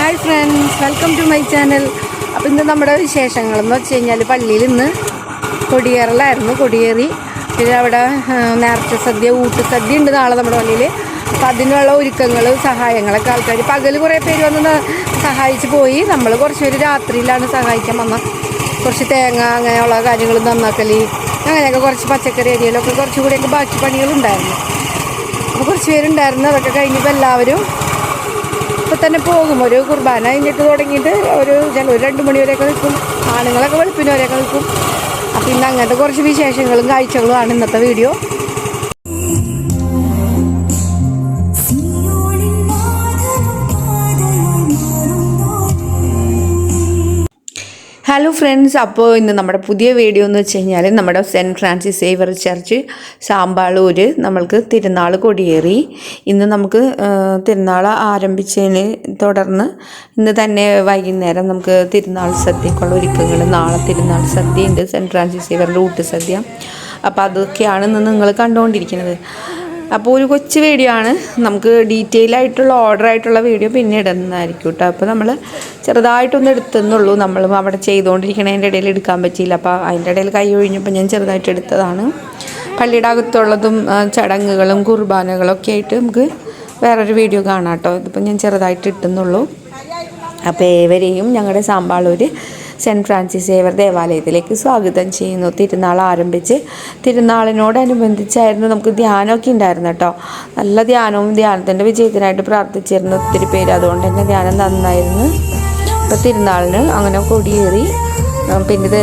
Hi friends, welcome to my channel. അപ്പോൾ ഇന്ന് നമ്മുടെ വിശേഷങ്ങളെന്ന് വെച്ച് കഴിഞ്ഞാൽ പള്ളിയിൽ ഇന്ന് കൊടിയേറലായിരുന്നു. കൊടിയേറി പിന്നെ അവിടെ നേർച്ച സദ്യ, ഊട്ടുസദ്യ ഉണ്ട് നാളെ നമ്മുടെ പള്ളിയിൽ. അപ്പോൾ അതിനുള്ള ഒരുക്കങ്ങൾ, സഹായങ്ങളൊക്കെ ആൾക്കാർ പകൽ കുറേ പേര് വന്ന് സഹായിച്ച് പോയി. നമ്മൾ കുറച്ച് പേര് രാത്രിയിലാണ് സഹായിക്കാൻ വന്ന. കുറച്ച് തേങ്ങ അങ്ങനെയുള്ള കാര്യങ്ങൾ നന്നാക്കൽ, അങ്ങനെയൊക്കെ കുറച്ച് പച്ചക്കറി അരിയലൊക്കെ കുറച്ചുകൂടിയൊക്കെ ബാക്കി പണികളുണ്ടായിരുന്നു. അപ്പോൾ കുറച്ച് പേരുണ്ടായിരുന്നു. അതൊക്കെ കഴിഞ്ഞപ്പോൾ എല്ലാവരും ഇപ്പോൾ തന്നെ പോകും. ഒരു കുർബാന കഴിഞ്ഞിട്ട് തുടങ്ങിയിട്ട് ഒരു 2 മണി വരെയൊക്കെ നിൽക്കും. ആണുങ്ങളൊക്കെ വെളുപ്പിന് വരെയൊക്കെ നിൽക്കും. അപ്പോൾ ഇന്ന് അങ്ങനത്തെ കുറച്ച് വിശേഷങ്ങളും കാഴ്ചകളുമാണ് ഇന്നത്തെ വീഡിയോ. ഹലോ ഫ്രണ്ട്സ്, അപ്പോൾ ഇന്ന് നമ്മുടെ പുതിയ വീഡിയോ എന്ന് വെച്ച് കഴിഞ്ഞാൽ നമ്മുടെ saint Francis saver church Sampaloor നമ്മൾക്ക് തിരുനാൾ കൊടിയേറി. ഇന്ന് നമുക്ക് തിരുനാൾ ആരംഭിച്ചതിന് തുടർന്ന് ഇന്ന് തന്നെ വൈകുന്നേരം നമുക്ക് തിരുനാൾ സദ്യക്കുള്ള ഒരുക്കങ്ങൾ. നാളെ തിരുനാൾ സദ്യ ഉണ്ട്, സെൻറ്റ് ഫ്രാൻസിസ് സേവറിൻ്റെ ഊട്ടുസദ്യ. അപ്പോൾ അതൊക്കെയാണ് ഇന്ന് നിങ്ങൾ കണ്ടുകൊണ്ടിരിക്കുന്നത്. അപ്പോൾ ഒരു കൊച്ചു വീഡിയോ ആണ്. നമുക്ക് ഡീറ്റെയിൽ ആയിട്ടുള്ള ഓർഡർ ആയിട്ടുള്ള വീഡിയോ പിന്നെ ഇടുന്നതായിരിക്കും കേട്ടോ. അപ്പോൾ നമ്മൾ ചെറുതായിട്ടൊന്ന് എടുത്തെന്നുള്ളൂ. നമ്മൾ അവിടെ ചെയ്തുകൊണ്ടിരിക്കണതിൻ്റെ ഇടയിൽ എടുക്കാൻ പറ്റിയില്ല. അപ്പോൾ അതിൻ്റെ ഇടയിൽ കൈ ഒഴിഞ്ഞപ്പോൾ ഞാൻ ചെറുതായിട്ട് എടുത്തതാണ്. പള്ളിയുടെ അകത്തുള്ളതും ചടങ്ങുകളും കുർബാനകളൊക്കെ ആയിട്ട് നമുക്ക് വേറൊരു വീഡിയോ കാണാം കേട്ടോ. ഇതിപ്പോൾ ഞാൻ ചെറുതായിട്ട് ഇട്ടെന്നുള്ളൂ. അപ്പോൾ ഏവരെയും ഞങ്ങളുടെ സാമ്പാളൂർ സെൻറ്റ് ഫ്രാൻസിസ് സേവർ ദേവാലയത്തിലേക്ക് സ്വാഗതം ചെയ്യുന്നു. തിരുനാൾ ആരംഭിച്ച് തിരുനാളിനോടനുബന്ധിച്ചായിരുന്നു നമുക്ക് ധ്യാനമൊക്കെ ഉണ്ടായിരുന്നു കേട്ടോ. നല്ല ധ്യാനവും ധ്യാനത്തിൻ്റെ വിജയത്തിനായിട്ട് പ്രാർത്ഥിച്ചിരുന്നു ഒത്തിരി പേര്. അതുകൊണ്ട് തന്നെ ധ്യാനം നന്നായിരുന്നു. ഇപ്പോൾ തിരുനാളിന് അങ്ങനെ കൊടിയേറി. പിന്നെ ഇത്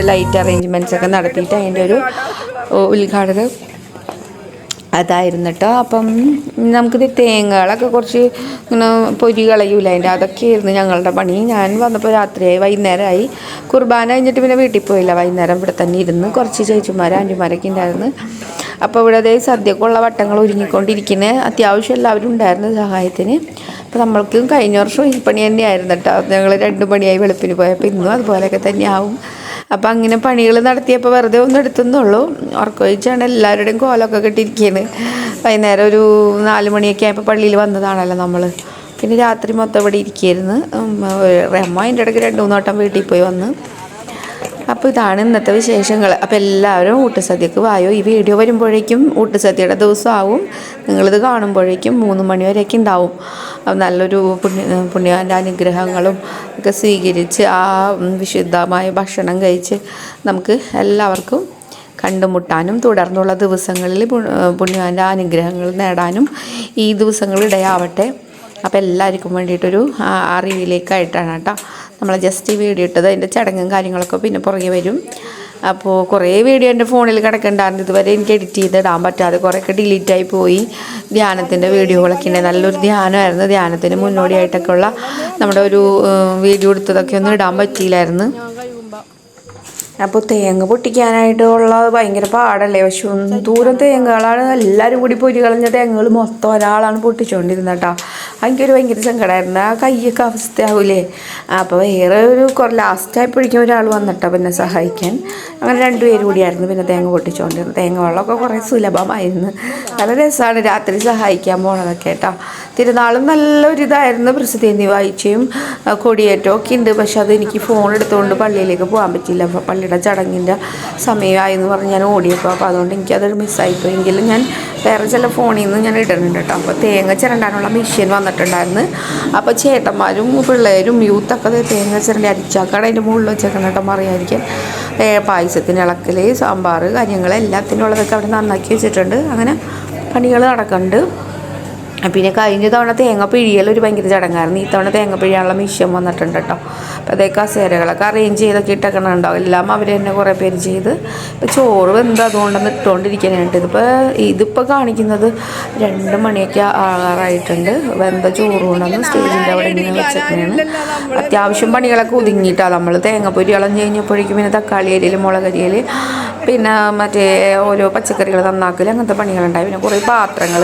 ലൈറ്റ് അറേഞ്ച്മെൻറ്റ്സൊക്കെ നടത്തിയിട്ട് അതിൻ്റെ ഒരു ഉദ്ഘാടനം അതായിരുന്നു കേട്ടോ. അപ്പം നമുക്കിത് തേങ്ങകളൊക്കെ കുറച്ച് ഇങ്ങനെ പൊരി കളയൂല, അതിൻ്റെ അതൊക്കെയായിരുന്നു ഞങ്ങളുടെ പണി. ഞാൻ വന്നപ്പോൾ രാത്രിയായി, വൈകുന്നേരമായി. കുർബാന കഴിഞ്ഞിട്ട് പിന്നെ വീട്ടിൽ പോയില്ല. വൈകുന്നേരം ഇവിടെ തന്നെ ഇരുന്ന് കുറച്ച് ചേച്ചിമാരും ആൻറ്റിമാരൊക്കെ ഉണ്ടായിരുന്നു. അപ്പോൾ ഇവിടെ അതേ സദ്യക്കുള്ള വട്ടങ്ങൾ ഒരുങ്ങിക്കൊണ്ടിരിക്കുന്നത്. അത്യാവശ്യം എല്ലാവരും ഉണ്ടായിരുന്നു സഹായത്തിന്. അപ്പോൾ നമ്മൾക്കും കഴിഞ്ഞ വർഷം ഈ പണി തന്നെയായിരുന്നു കേട്ടോ. ഞങ്ങൾ 2 മണിയായി വെളുപ്പിന് പോയപ്പോൾ ഇന്നും അതുപോലെയൊക്കെ തന്നെയാവും. അപ്പോൾ അങ്ങനെ പണികൾ നടത്തിയപ്പോൾ വെറുതെ ഒന്നും എടുത്തുന്നുള്ളൂ. ഉറക്കൊഴിച്ചാണ് എല്ലാവരുടെയും കോലമൊക്കെ കെട്ടിയിരിക്കുകയാണ്. വൈകുന്നേരം ഒരു 4 മണിയൊക്കെ ആയപ്പോൾ പള്ളിയിൽ വന്നതാണല്ലോ നമ്മൾ. പിന്നെ രാത്രി മൊത്തം ഇവിടെ ഇരിക്കുകയായിരുന്നു. റമ്മ അതിൻ്റെ ഇടയ്ക്ക് 2-3 വട്ടം വീട്ടിൽ പോയി വന്ന്. അപ്പോൾ ഇതാണ് ഇന്നത്തെ വിശേഷങ്ങൾ. അപ്പോൾ എല്ലാവരും ഊട്ടുസദ്യക്ക് വായോ. ഈ വീഡിയോ വരുമ്പോഴേക്കും ഊട്ടുസദ്യയുടെ ദിവസമാവും. നിങ്ങളിത് കാണുമ്പോഴേക്കും 3 മണി വരെയൊക്കെ ഉണ്ടാവും. നല്ലൊരു പുണ്യവാൻ്റെ അനുഗ്രഹങ്ങളും ഒക്കെ സ്വീകരിച്ച് ആ വിശുദ്ധമായ ഭക്ഷണം കഴിച്ച് നമുക്ക് എല്ലാവർക്കും കണ്ടുമുട്ടാനും തുടർന്നുള്ള ദിവസങ്ങളിൽ പുണ്യവാൻ്റെ അനുഗ്രഹങ്ങൾ നേടാനും ഈ ദിവസങ്ങൾ ഇടയാവട്ടെ. അപ്പോൾ എല്ലാവർക്കും വേണ്ടിയിട്ടൊരു അറിവിലേക്കായിട്ടാണ് കേട്ടോ നമ്മൾ ജസ്റ്റ് ഈ വീഡിയോ ഇട്ടത്. അതിൻ്റെ ചടങ്ങും കാര്യങ്ങളൊക്കെ പിന്നെ പുറകെ വരും. അപ്പോൾ കുറേ വീഡിയോ എൻ്റെ ഫോണിൽ കിടക്കണ്ടായിരുന്നു. ഇതുവരെ എനിക്ക് എഡിറ്റ് ചെയ്തിടാൻ പറ്റാതെ കുറേയൊക്കെ ഡിലീറ്റായി പോയി. ധ്യാനത്തിൻ്റെ വീഡിയോകളൊക്കെ ഉണ്ട്. നല്ലൊരു ധ്യാനമായിരുന്നു. ധ്യാനത്തിന് മുന്നോടിയായിട്ടൊക്കെ ഉള്ള നമ്മുടെ ഒരു വീഡിയോ എടുത്തതൊക്കെ ഒന്നും ഇടാൻ പറ്റിയില്ലായിരുന്നു. അപ്പോൾ തേങ്ങ പൊട്ടിക്കാനായിട്ടുള്ള ഭയങ്കര പാടല്ലേ. പക്ഷെ ദൂരം തേങ്ങകളാണ്. എല്ലാവരും കൂടി പൊരി കളഞ്ഞ തേങ്ങകൾ മൊത്തം ഒരാളാണ് പൊട്ടിച്ചുകൊണ്ടിരുന്നത് കേട്ടോ. എനിക്കൊരു ഭയങ്കര സങ്കടമായിരുന്നു. ആ കയ്യൊക്കെ അവസ്ഥയാവൂലേ. അപ്പോൾ വേറെ ഒരു ലാസ്റ്റായപ്പോഴേക്കും ഒരാൾ വന്നിട്ടോ പിന്നെ സഹായിക്കാൻ. അങ്ങനെ 2 പേര് കൂടിയായിരുന്നു പിന്നെ തേങ്ങ പൊട്ടിച്ചുകൊണ്ടിരുന്നത്. തേങ്ങ വെള്ളമൊക്കെ കുറേ സുലഭമായിരുന്നു. നല്ല രസമാണ് രാത്രി സഹായിക്കാൻ പോണതൊക്കെ കേട്ടോ. തിരുനാളും നല്ലൊരിതായിരുന്നു. പ്രസിദ്ധി വായിച്ചയും കൊടിയേറ്റവും ഒക്കെ ഉണ്ട്. പക്ഷെ അതെനിക്ക് ഫോൺ എടുത്തുകൊണ്ട് പള്ളിയിലേക്ക് പോകാൻ പറ്റില്ല. അപ്പോൾ പള്ളിയുടെ ചടങ്ങിൻ്റെ സമയമായെന്ന് പറഞ്ഞ് ഞാൻ ഓടിയപ്പോൾ അപ്പോൾ അതുകൊണ്ട് എനിക്കത് മിസ്സായിപ്പോയി. എങ്കിലും ഞാൻ വേറെ ചില ഫോണിൽ നിന്ന് ഞാൻ ഇടുന്നുണ്ട് കേട്ടോ. അപ്പോൾ തേങ്ങ ചിരണ്ടാനുള്ള മെഷീൻ വന്നിട്ടുണ്ടായിരുന്നു. അപ്പോൾ ചേട്ടന്മാരും പിള്ളേരും യൂത്തൊക്കെ തേങ്ങ ചിരണ്ടി അരിച്ചാക്കാണ് അതിൻ്റെ മുകളിൽ വെച്ചേക്കണം കേട്ടോ മറിയായിരിക്കാൻ. പായസത്തിന് ഇളക്കൽ, സാമ്പാർ കാര്യങ്ങൾ എല്ലാത്തിനും ഉള്ളതൊക്കെ അവിടെ നന്നാക്കി വെച്ചിട്ടുണ്ട്. അങ്ങനെ പണികൾ നടക്കുന്നുണ്ട്. പിന്നെ കഴിഞ്ഞ തവണ തേങ്ങ പിഴിയലൊരു ഭയങ്കര ചടങ്ങായിരുന്നു. ഈ തവണ തേങ്ങ പിഴിയാനുള്ള മിഷ്യൻ വന്നിട്ടുണ്ട് കേട്ടോ. അപ്പോൾ അതേ കസേരകളൊക്കെ അറേഞ്ച് ചെയ്തൊക്കെ ഇട്ടേക്കണുണ്ടാവും. എല്ലാം അവർ തന്നെ കുറേ പേര് ചെയ്ത്. ഇപ്പോൾ ചോറ് വെന്ത് അതുകൊണ്ടൊന്ന് ഇട്ടുകൊണ്ടിരിക്കാനായിട്ട്. ഇതിപ്പോൾ കാണിക്കുന്നത് 2 മണിയൊക്കെ ആകാറായിട്ടുണ്ട്. വെന്ത ചോറ് കൊണ്ടൊന്ന് സ്റ്റേജിൻ്റെ അവിടെ ഇങ്ങനെ വെച്ചിട്ടാണ്. അത്യാവശ്യം പണികളൊക്കെ ഒതുങ്ങിയിട്ടാണ്. നമ്മൾ തേങ്ങപ്പൊരി കളഞ്ഞ് കഴിഞ്ഞപ്പോഴേക്കും പിന്നെ തക്കാളി അരിയൽ, മുളകരിയൽ, പിന്നെ മറ്റേ ഓരോ പച്ചക്കറികൾ നന്നാക്കൽ, അങ്ങനത്തെ പണികളുണ്ടായി. പിന്നെ കുറേ പാത്രങ്ങൾ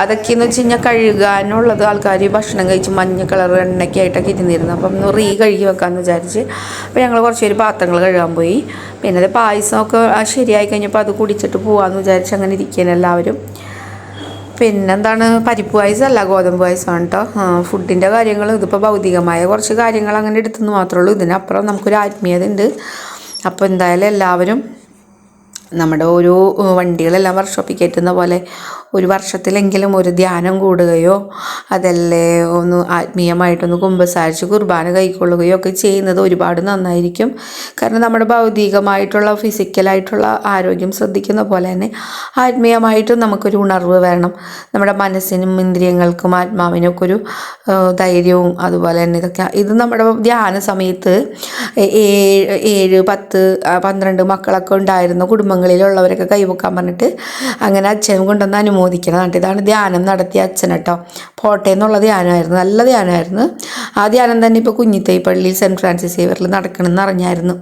അതൊക്കെയെന്ന് വെച്ച് കഴിഞ്ഞാൽ കഴുകാനുള്ളത് ആൾക്കാർ ഭക്ഷണം കഴിച്ച് മഞ്ഞ കളർ എണ്ണയ്ക്ക് ആയിട്ടൊക്കെ ഇരുന്നിരുന്നു. അപ്പം ഒന്ന് കഴുകി വെക്കാമെന്ന് വിചാരിച്ച് അപ്പോൾ ഞങ്ങൾ കുറച്ച് പേര് പാത്രങ്ങൾ കഴുകാൻ പോയി. പിന്നെ അത് പായസമൊക്കെ ശരിയായി കഴിഞ്ഞപ്പോൾ അത് കുടിച്ചിട്ട് പോകാമെന്ന് വിചാരിച്ച് അങ്ങനെ ഇരിക്കുകയാണ് എല്ലാവരും. പിന്നെന്താണ്, പരിപ്പ് പായസമല്ല, ഗോതമ്പ് പായസമാണ് കേട്ടോ. ഫുഡിൻ്റെ കാര്യങ്ങൾ ഇതിപ്പോൾ ഭൗതികമായ കുറച്ച് കാര്യങ്ങൾ അങ്ങനെ എടുത്തെന്ന് മാത്രമേ ഉള്ളൂ. ഇതിനപ്പുറം നമുക്കൊരു ആത്മീയത ഉണ്ട്. അപ്പോൾ എന്തായാലും എല്ലാവരും നമ്മുടെ ഓരോ വണ്ടികളെല്ലാം വർക്ക്ഷോപ്പിൽ കയറ്റുന്ന പോലെ ഒരു വർഷത്തിലെങ്കിലും ഒരു ധ്യാനം കൂടുകയോ അതല്ലേ ഒന്ന് ആത്മീയമായിട്ടൊന്ന് കുമ്പസാരിച്ച് കുർബാന കൈക്കൊള്ളുകയോ ഒക്കെ ചെയ്യുന്നത് ഒരുപാട് നന്നായിരിക്കും. കാരണം നമ്മുടെ ഭൗതികമായിട്ടുള്ള ഫിസിക്കലായിട്ടുള്ള ആരോഗ്യം ശ്രദ്ധിക്കുന്ന പോലെ തന്നെ ആത്മീയമായിട്ടും നമുക്കൊരു ഉണർവ് വേണം. നമ്മുടെ മനസ്സിനും ഇന്ദ്രിയങ്ങൾക്കും ആത്മാവിനും ഒക്കെ ഒരു ധൈര്യവും അതുപോലെ തന്നെ ഇത് നമ്മുടെ ധ്യാന സമയത്ത് 7, 10, 12 മക്കളൊക്കെ ഉണ്ടായിരുന്ന കുടുംബങ്ങളിലുള്ളവരൊക്കെ കൈവക്കാൻ പറഞ്ഞിട്ട് അങ്ങനെ അച്ഛനും കൊണ്ടുവന്ന് അനുമോദിക്കണം. ഇതാണ് ധ്യാനം നടത്തിയ അച്ഛൻ കേട്ടോ. പോട്ടെ എന്നുള്ള ധ്യാനമായിരുന്നു, നല്ല ധ്യാനമായിരുന്നു. ആ ധ്യാനം തന്നെ ഇപ്പോൾ കുഞ്ഞിത്തൈ പള്ളിയിൽ സെൻറ്റ് ഫ്രാൻസിസ് സേവറിൽ നടക്കണമെന്ന് അറിഞ്ഞായിരുന്നു.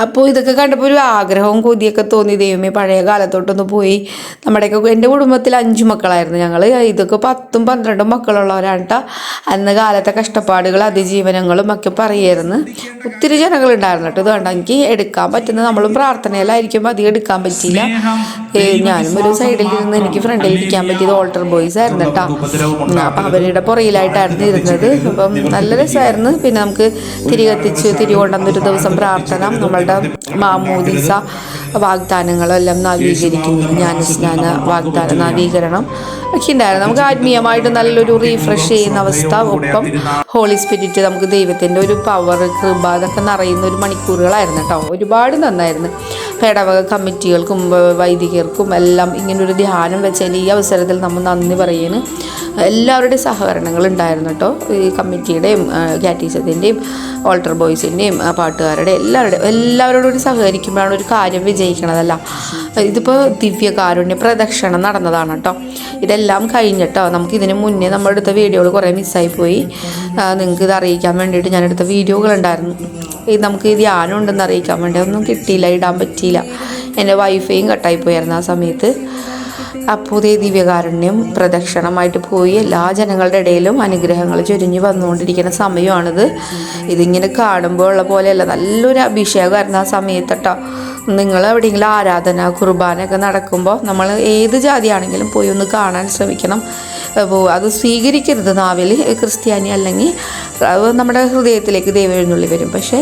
അപ്പോൾ ഇതൊക്കെ കണ്ടപ്പോൾ ഒരു ആഗ്രഹവും കൊതിയൊക്കെ തോന്നി. ദൈവമേ, പഴയ കാലത്തോട്ടൊന്ന് പോയി. നമ്മുടെയൊക്കെ എൻ്റെ കുടുംബത്തിൽ 5 മക്കളായിരുന്നു ഞങ്ങൾ. ഇതൊക്കെ 10ഉം 12ഉം മക്കളുള്ളവരാണ് കേട്ടോ. അന്ന് കാലത്തെ കഷ്ടപ്പാടുകൾ അതിജീവനങ്ങളും ഒക്കെ പറയായിരുന്നു. ഒത്തിരി ജനങ്ങളുണ്ടായിരുന്നു കേട്ടോ. ഇത് കണ്ട എനിക്ക് എടുക്കാൻ പറ്റുന്നത്, നമ്മളും പ്രാർത്ഥനയിലായിരിക്കുമ്പോൾ അധികം എടുക്കാൻ പറ്റിയില്ല. ഞാനും ഒരു സൈഡിൽ ഇരുന്ന് എനിക്ക് ഫ്രണ്ടിൽ ഇരിക്കാൻ പറ്റിയത് ഓൾട്ടർ ബോയ്സ് ആയിരുന്നു കേട്ടോ. അപ്പം അവരുടെ പുറയിലായിട്ടായിരുന്നു ഇരുന്നത്. അപ്പം നല്ല രസമായിരുന്നു. പിന്നെ നമുക്ക് തിരി കൊണ്ടുവന്നൊരു ദിവസം പ്രാർത്ഥന, നമ്മളുടെ മാമോദീസ വാഗ്ദാനങ്ങളെല്ലാം നവീകരിക്കുന്നു, ജ്ഞാനസ്നാന വാഗ്ദാന നവീകരണം ഒക്കെ ഉണ്ടായിരുന്നു. നമുക്ക് ആത്മീയമായിട്ട് നല്ലൊരു റീഫ്രഷ് ചെയ്യുന്ന അവസ്ഥ. ഒപ്പം ഹോളി സ്പിരിറ്റ്, നമുക്ക് ദൈവത്തിൻ്റെ ഒരു പവർ, കൃപ അതൊക്കെ നിറയുന്ന ഒരു മണിക്കൂറുകളായിരുന്നു കേട്ടോ. ഒരുപാട് നന്നായിരുന്നു. ഇടവക കമ്മിറ്റികൾക്കും വൈദികർക്കും എല്ലാം ഇങ്ങനൊരു ധ്യാനം വെച്ചാൽ ഈ അവസരത്തിൽ നമ്മൾ നന്ദി പറയുന്നു. എല്ലാവരുടെയും സഹകരണങ്ങൾ ഉണ്ടായിരുന്നു കേട്ടോ. ഈ കമ്മിറ്റിയുടെയും കാറ്റീസത്തിൻ്റെയും ഓൾട്ടർ ബോയ്സിൻ്റെയും പാട്ടുകാരുടെ എല്ലാവരോടും സഹകരിക്കുമ്പോഴാണ് ഒരു കാര്യം വിജയിക്കണതല്ല. ഇതിപ്പോൾ ദിവ്യകാരുണ്യ പ്രദക്ഷിണം നടന്നതാണ് കേട്ടോ. ഇതെല്ലാം കഴിഞ്ഞിട്ടോ. നമുക്കിതിന് മുന്നേ നമ്മളെടുത്ത വീഡിയോകൾ കുറേ മിസ്സായിപ്പോയി. നിങ്ങൾക്ക് ഇത് അറിയിക്കാൻ വേണ്ടിയിട്ട് ഞാനെടുത്ത വീഡിയോകളുണ്ടായിരുന്നു. ഇത് നമുക്ക് ധ്യാനം ഉണ്ടെന്ന് അറിയിക്കാൻ വേണ്ടി ഒന്നും കിട്ടിയില്ല, ഇടാൻ പറ്റിയില്ല. എൻ്റെ വൈഫൈയും കട്ടായിപ്പോയായിരുന്നു ആ സമയത്ത്. അപ്പോൾ ഈ ദിവ്യകാരുണ്യം പ്രദക്ഷിണമായിട്ട് പോയി എല്ലാ ജനങ്ങളുടെ ഇടയിലും അനുഗ്രഹങ്ങൾ ചൊരിഞ്ഞ് വന്നുകൊണ്ടിരിക്കുന്ന സമയമാണിത്. ഇതിങ്ങനെ കാണുമ്പോൾ ഉള്ള പോലെയല്ല, നല്ലൊരു അഭിഷേകമായിരുന്നു ആ സമയത്ത് കേട്ടോ. നിങ്ങൾ എവിടെയെങ്കിലും ആരാധന കുർബാനയൊക്കെ നടക്കുമ്പോൾ നമ്മൾ ഏത് ജാതിയാണെങ്കിലും പോയി ഒന്ന് കാണാൻ ശ്രമിക്കണം. അത് സ്വീകരിക്കരുത് നാവിൽ ക്രിസ്ത്യാനി അല്ലെങ്കിൽ നമ്മുടെ ഹൃദയത്തിലേക്ക് ദൈവം എഴുന്നള്ളി വരും. പക്ഷേ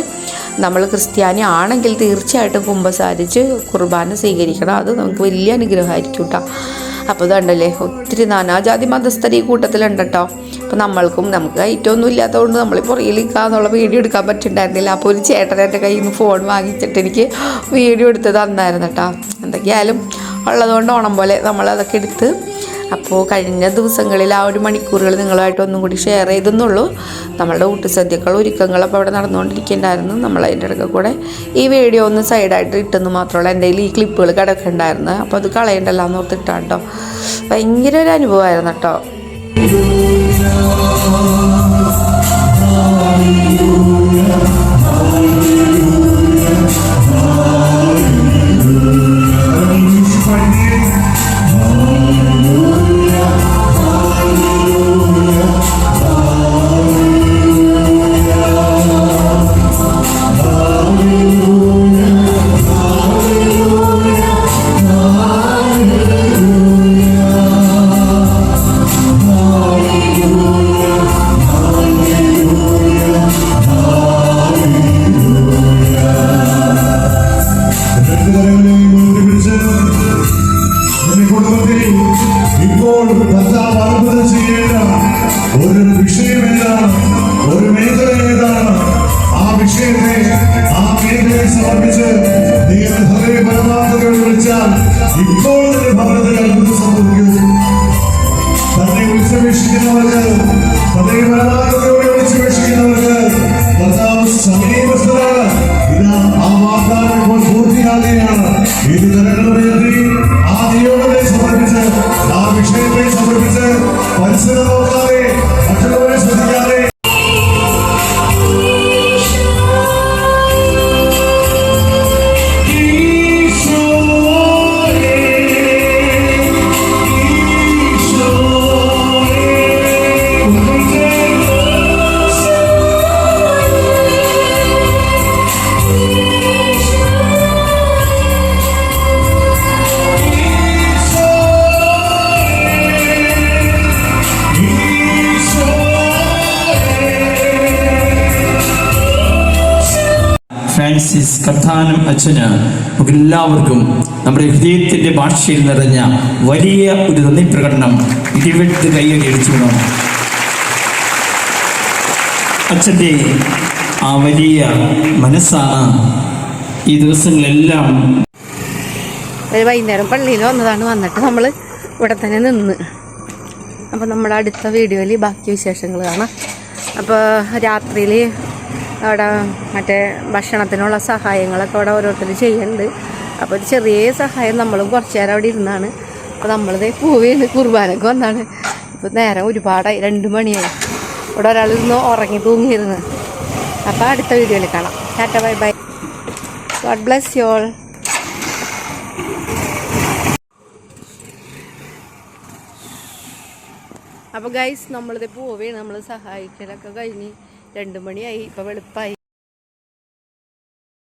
നമ്മൾ ക്രിസ്ത്യാനി ആണെങ്കിൽ തീർച്ചയായിട്ടും കുമ്പസാരിച്ച് കുർബാന സ്വീകരിക്കണം. അത് നമുക്ക് വലിയ അനുഗ്രഹമായിരിക്കും കേട്ടോ. അപ്പോൾ ഇതുണ്ടല്ലേ, ഒത്തിരി നാനാജാതി മതസ്ഥർ ഈ കൂട്ടത്തിലുണ്ട് കേട്ടോ. അപ്പോൾ നമുക്ക് ഐറ്റമൊന്നും ഇല്ലാത്തതുകൊണ്ട് നമ്മൾ പുറകിൽ നിൽക്കാന്നുള്ള വീഡിയോ എടുക്കാൻ പറ്റുന്നുണ്ടായിരുന്നില്ല. അപ്പോൾ ഒരു ചേട്ടൻ എൻ്റെ കയ്യിൽ നിന്ന് ഫോൺ വാങ്ങിച്ചിട്ട് എനിക്ക് വീഡിയോ എടുത്ത് തന്നായിരുന്നു കേട്ടോ. എന്തൊക്കെയായാലും ഉള്ളതുകൊണ്ട് ഓണം പോലെ നമ്മളതൊക്കെ എടുത്ത്. അപ്പോൾ കഴിഞ്ഞ ദിവസങ്ങളിൽ ആ ഒരു മണിക്കൂറുകൾ നിങ്ങളുമായിട്ട് ഒന്നും കൂടി ഷെയർ ചെയ്തെന്നുള്ളൂ. നമ്മളുടെ ഊട്ടുസദ്യകൾ ഒരുക്കങ്ങളപ്പോൾ അവിടെ നടന്നുകൊണ്ടിരിക്കുന്നുണ്ടായിരുന്നു. നമ്മളതിൻ്റെ ഇടയ്ക്ക് കൂടെ ഈ വീഡിയോ ഒന്ന് സൈഡായിട്ട് ഇട്ടെന്ന് മാത്രമല്ല, എൻ്റെ കയ്യിൽ ഈ ക്ലിപ്പുകൾ കിടക്കുന്നുണ്ടായിരുന്നു. അപ്പോൾ അത് കളയണ്ടല്ലോ എന്ന് ഓർത്തിട്ടാണ് കേട്ടോ. ഭയങ്കര ഒരു അനുഭവമായിരുന്നു കേട്ടോ. ഫ്രാൻസിസ് കത്താനം അച്ഛന് എല്ലാവർക്കും നമ്മുടെ ഹൃദയത്തിൻ്റെ ഭാഷയിൽ നിറഞ്ഞ വലിയ ഒരു നന്ദി പ്രകടനം ഇരുവെട്ട് കൈയടിച്ചു വേണം. അച്ഛൻ്റെ ആ വലിയ മനസ്സാണ് ഈ ദിവസങ്ങളെല്ലാം. വൈകുന്നേരം പള്ളിയിൽ വന്നിട്ട് നമ്മൾ ഇവിടെ തന്നെ നിന്ന്. അപ്പോൾ നമ്മുടെ അടുത്ത വീഡിയോയിൽ ബാക്കി വിശേഷങ്ങൾ കാണാം. അപ്പോൾ രാത്രിയിൽ അവിടെ മറ്റേ ഭക്ഷണത്തിനുള്ള സഹായങ്ങളൊക്കെ അവിടെ ഓരോരുത്തർ ചെയ്യുന്നുണ്ട്. അപ്പോൾ ഒരു ചെറിയ സഹായം നമ്മളും കുറച്ച് നേരം അവിടെ ഇരുന്നാണ്. അപ്പോൾ നമ്മളിത് പോവുകയാണ്, കുർബാനൊക്കെ വന്നാണ്. ഇപ്പോൾ നേരം ഒരുപാടായി, 2 മണിയായി. ഇവിടെ ഒരാളിരുന്ന് ഉറങ്ങി തൂങ്ങിയിരുന്നു. അപ്പോൾ അടുത്ത വീഡിയോയിൽ കാണാം. Tata, bye bye, God bless you all. അപ്പോൾ ഗൈസ് നമ്മളിത് പോവുകയാണ്. നമ്മൾ സഹായിക്കലൊക്കെ കഴിഞ്ഞ് 2 മണിയായി. ഇപ്പോൾ വെളുപ്പായി.